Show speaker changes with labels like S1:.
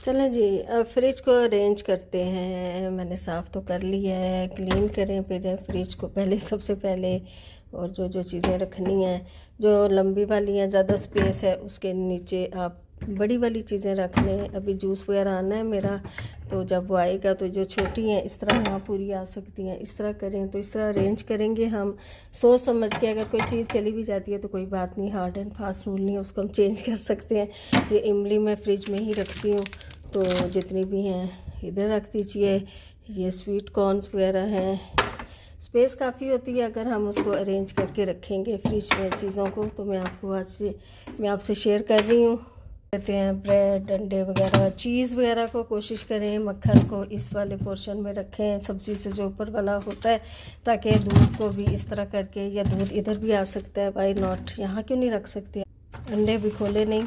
S1: चलें जी, अब फ्रिज को अरेंज करते हैं। मैंने साफ़ तो कर लिया है, क्लीन करें फिर फ्रिज को पहले सबसे पहले। और जो जो चीज़ें रखनी हैं, जो लंबी वाली हैं, ज़्यादा स्पेस है, उसके नीचे आप बड़ी वाली चीज़ें रख लें। अभी जूस वगैरह आना है मेरा, तो जब वो आएगा तो जो छोटी हैं इस तरह यहाँ पूरी आ सकती हैं। इस तरह करें तो इस तरह अरेंज करेंगे हम सोच समझ के। अगर कोई चीज़ चली भी जाती है तो कोई बात नहीं, हार्ड एंड फास्ट रूल नहीं है, उसको हम चेंज कर सकते हैं। ये इमली मैं फ्रिज में ही रखती हूँ, तो जितनी भी हैं इधर रख दीजिए। ये स्वीट कॉर्न्स वगैरह हैं, स्पेस काफ़ी होती है अगर हम उसको अरेंज करके रखेंगे फ्रिज में चीज़ों को। तो मैं आपसे शेयर कर रही हूँ। कहते हैं ब्रेड, अंडे वगैरह, चीज़ वगैरह को कोशिश करें मक्खन को इस वाले पोर्शन में रखें, सब्ज़ी से जो ऊपर वाला होता है, ताकि दूध को भी इस तरह करके, या दूध इधर भी आ सकता है, वाई नॉट, यहाँ क्यों नहीं रख सकते। अंडे भी खोले नहीं।